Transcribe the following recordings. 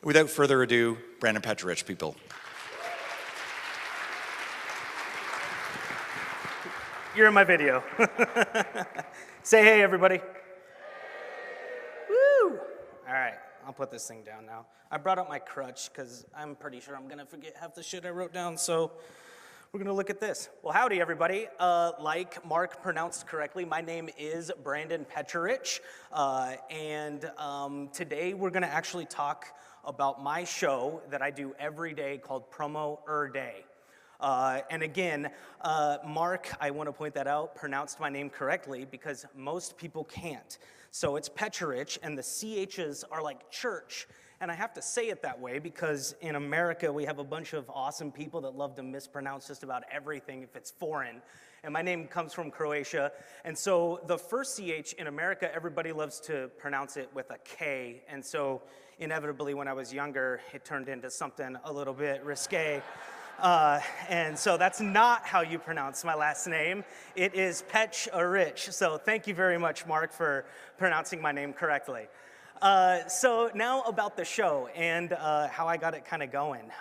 Without further ado, Brandon Pecharich, people. You're in my video. Say hey, everybody. Woo! All right, I'll put this thing down now. I brought up my crutch because I'm pretty sure I'm going to forget half the shit I wrote down, so we're going to look at this. Well, howdy, everybody. Like Mark pronounced correctly, my name is Brandon Pecharich, and today we're going to actually talk about my show that I do every day called PromoCorner. And again, Mark, I want to point that out, pronounced my name correctly because most people can't. So it's Pecharich, and the CHs are like church. And I have to say it that way because in America, we have a bunch of awesome people that love to mispronounce just about everything if it's foreign. And my name comes from Croatia. And so the first CH in America, everybody loves to pronounce it with a K. And so inevitably, when I was younger, it turned into something a little bit risque. And so that's not how you pronounce my last name. It is Pecharich. So thank you very much, Mark, for pronouncing my name correctly. So now about the show and how I got it kind of going.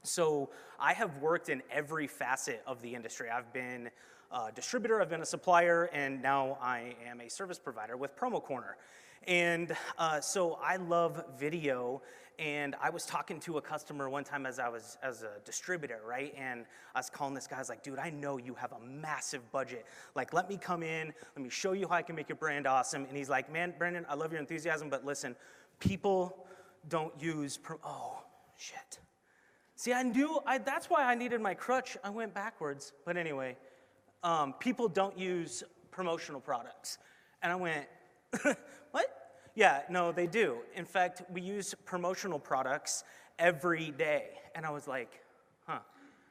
So I have worked in every facet of the industry. I've been a distributor, I've been a supplier, and now I am a service provider with PromoCorner. And so I love video, and I was talking to a customer one time as a distributor, right? And I was calling this guy, I was like, dude, I know you have a massive budget. Like, let me come in, let me show you how I can make your brand awesome. And he's like, man, Brandon, I love your enthusiasm, but listen, people don't use, oh, shit. See, that's why I needed my crutch. I went backwards, but anyway, people don't use promotional products. And I went, what? Yeah, no, they do. In fact, we use promotional products every day. And I was like,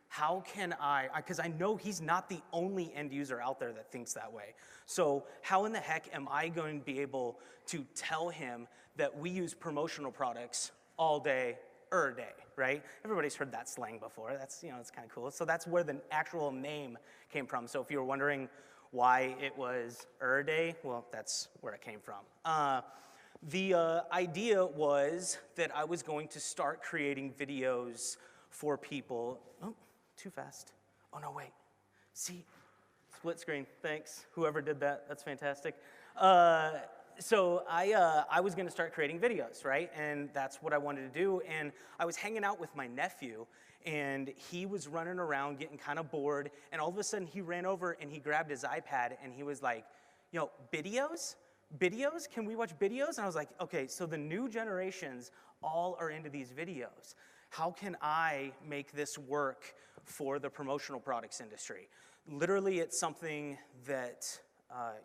how can because I know he's not the only end user out there that thinks that way. So how in the heck am I going to be able to tell him that we use promotional products all day, day, right? Everybody's heard that slang before. That's, it's kind of cool. So that's where the actual name came from. So if you were wondering why it was day, well, that's where it came from. The idea was that I was going to start creating videos for people. Oh, too fast. Oh, no, wait. See, split screen. Thanks, whoever did that. That's fantastic. So I was going to start creating videos, right? And that's what I wanted to do. And I was hanging out with my nephew, and he was running around getting kind of bored. And all of a sudden, he ran over and he grabbed his iPad, and he was like, videos? Videos? Can we watch videos? And I was like, okay, so the new generations all are into these videos. How can I make this work for the promotional products industry? Literally, it's something that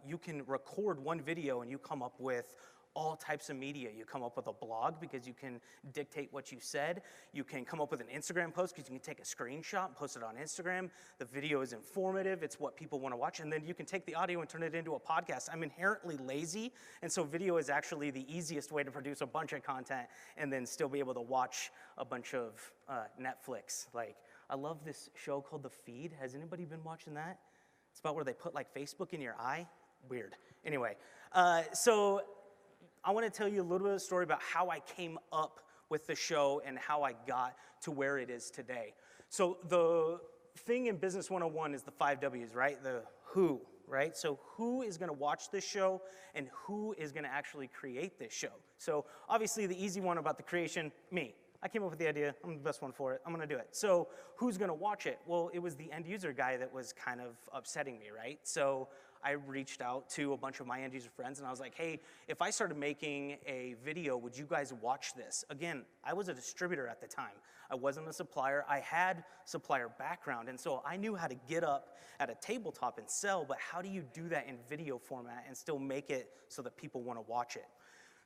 you can record one video and you come up with all types of media. You come up with a blog because you can dictate what you said. You can come up with an Instagram post because you can take a screenshot and post it on Instagram. The video is informative. It's what people want to watch. And then you can take the audio and turn it into a podcast. I'm inherently lazy, and so video is actually the easiest way to produce a bunch of content and then still be able to watch a bunch of Netflix. Like, I love this show called The Feed. Has anybody been watching that? It's about where they put like Facebook in your eye. Weird. Anyway, so I want to tell you a little bit of a story about how I came up with the show and how I got to where it is today. So the thing in Business 101 is the 5 W's, right? The who, right? So who is going to watch this show and who is going to actually create this show? So obviously the easy one about the creation, me. I came up with the idea. I'm the best one for it. I'm going to do it. So who's going to watch it? Well, it was the end user guy that was kind of upsetting me, right? So I reached out to a bunch of my end user friends, and I was like, hey, if I started making a video, would you guys watch this? Again, I was a distributor at the time. I wasn't a supplier. I had supplier background, and so I knew how to get up at a tabletop and sell, but how do you do that in video format and still make it so that people want to watch it?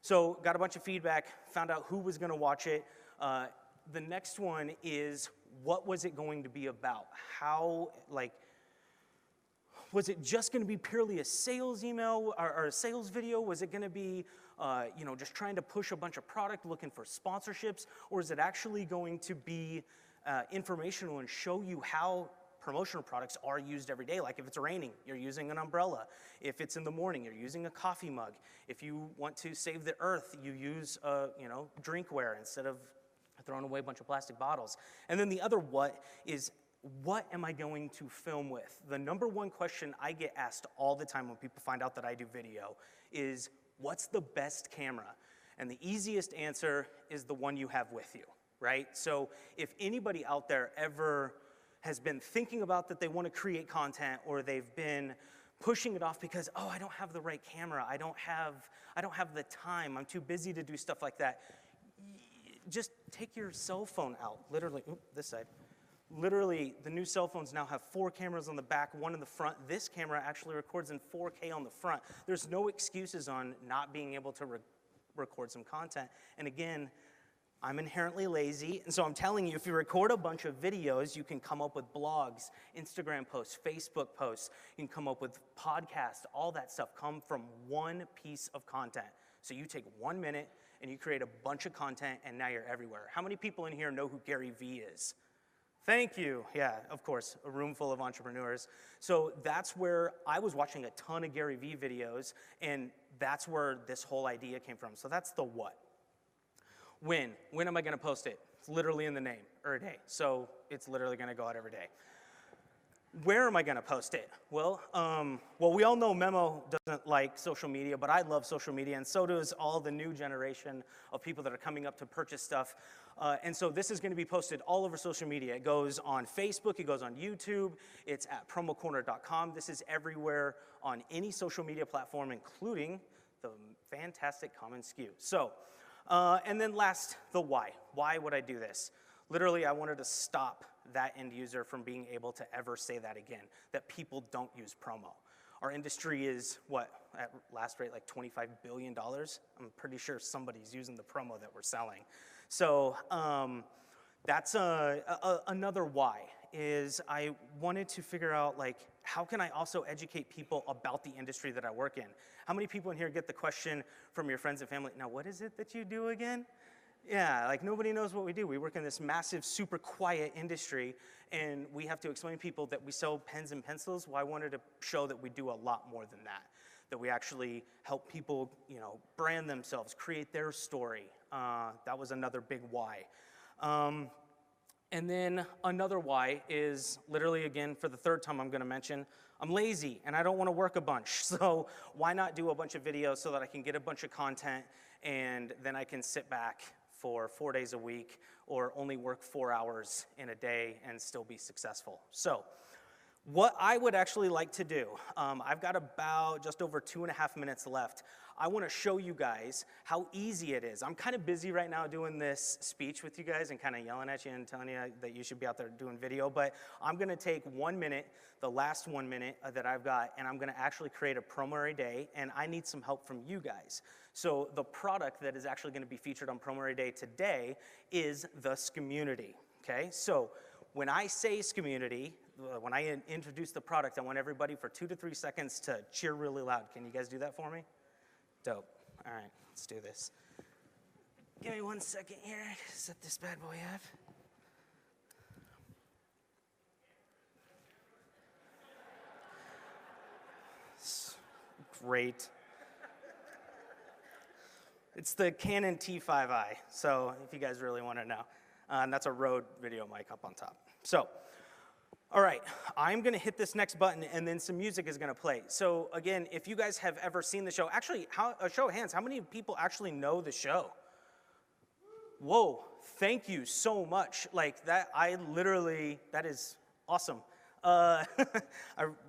So got a bunch of feedback, found out who was going to watch it. The next one is, what was it going to be about? How, was it just going to be purely a sales email or a sales video? Was it going to be, just trying to push a bunch of product, looking for sponsorships? Or is it actually going to be informational and show you how promotional products are used every day. Like if it's raining, you're using an umbrella. If it's in the morning, you're using a coffee mug. If you want to save the earth, you use drinkware instead of throwing away a bunch of plastic bottles. And then the other what is, what am I going to film with? The number one question I get asked all the time when people find out that I do video is, what's the best camera? And the easiest answer is the one you have with you, right? So if anybody out there ever has been thinking about that they want to create content, or they've been pushing it off because, oh, I don't have the right camera, I don't have the time, I'm too busy to do stuff like that, just take your cell phone out, literally, this side. Literally, the new cell phones now have 4 cameras on the back, 1 in the front. This camera actually records in 4K on the front. There's no excuses on not being able to record some content. And again, I'm inherently lazy, and so I'm telling you, if you record a bunch of videos, you can come up with blogs, Instagram posts, Facebook posts, you can come up with podcasts, all that stuff come from one piece of content. So you take 1 minute, and you create a bunch of content, and now you're everywhere. How many people in here know who Gary Vee is? Thank you. Yeah, of course, a room full of entrepreneurs. So that's where I was watching a ton of Gary Vee videos, and that's where this whole idea came from. So that's the what. When am I gonna post it? It's literally in the name, every day. So it's literally gonna go out every day. Where am I gonna post it? Well, we all know Memo doesn't like social media, but I love social media, and so does all the new generation of people that are coming up to purchase stuff. And so this is gonna be posted all over social media. It goes on Facebook, it goes on YouTube, it's at PromoCorner.com. This is everywhere on any social media platform, including the fantastic Common SKU. So, and then last, the why. Why would I do this? Literally, I wanted to stop that end user from being able to ever say that again, that people don't use promo. Our industry is, what, at last rate, like $25 billion? I'm pretty sure somebody's using the promo that we're selling. So that's another why, is I wanted to figure out, like, how can I also educate people about the industry that I work in? How many people in here get the question from your friends and family, now what is it that you do again? Yeah, like nobody knows what we do. We work in this massive, super quiet industry, and we have to explain to people that we sell pens and pencils. Well, I wanted to show that we do a lot more than that we actually help people, brand themselves, create their story. That was another big why. And then another why is literally, again, for the third time I'm gonna mention, I'm lazy and I don't wanna work a bunch. So why not do a bunch of videos so that I can get a bunch of content, and then I can sit back for 4 days a week, or only work 4 hours in a day and still be successful. So what I would actually like to do, I've got about just over 2.5 minutes left. I wanna show you guys how easy it is. I'm kind of busy right now doing this speech with you guys and kind of yelling at you and telling you that you should be out there doing video, but I'm gonna take 1 minute, the last 1 minute that I've got, and I'm gonna actually create a promo a day, and I need some help from you guys. So the product that is actually gonna be featured on Promo Day today is the Scommunity, okay? So when I say Scommunity, when I introduce the product, I want everybody for 2 to 3 seconds to cheer really loud. Can you guys do that for me? Dope. All right, let's do this. Give me 1 second here. Set this bad boy up. Great. It's the Canon T5i, so if you guys really want to know. And that's a Rode video mic up on top. So, all right, I'm gonna hit this next button and then some music is gonna play. So again, if you guys have ever seen the show, actually, a show of hands, how many people actually know the show? Whoa, thank you so much. Like that, that is awesome. I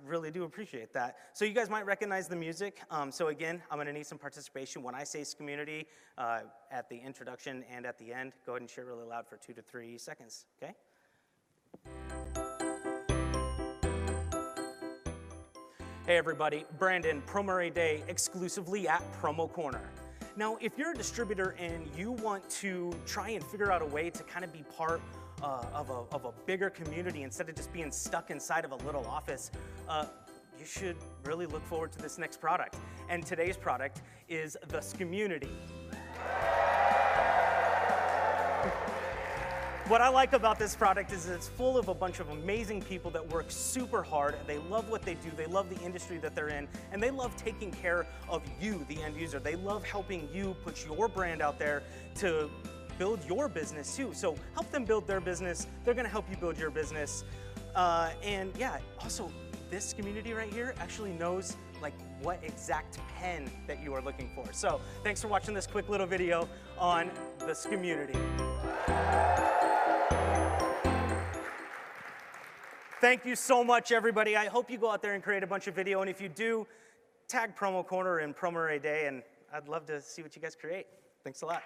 really do appreciate that. So you guys might recognize the music. So again, I'm gonna need some participation. When I say Scommunity at the introduction and at the end, go ahead and cheer really loud for 2 to 3 seconds, okay? Hey everybody, Brandon, Promo Day exclusively at PromoCorner. Now, if you're a distributor and you want to try and figure out a way to kind of be part of a bigger community instead of just being stuck inside of a little office, you should really look forward to this next product. And today's product is the Scommunity. What I like about this product is it's full of a bunch of amazing people that work super hard. They love what they do. They love the industry that they're in, and they love taking care of you, the end user. They love helping you put your brand out there to build your business too. So help them build their business. They're gonna help you build your business. And yeah, also this community right here actually knows like what exact pen that you are looking for. So thanks for watching this quick little video on this community. Thank you so much, everybody. I hope you go out there and create a bunch of video, and if you do, tag PromoCorner and Promo Day, and I'd love to see what you guys create. Thanks a lot.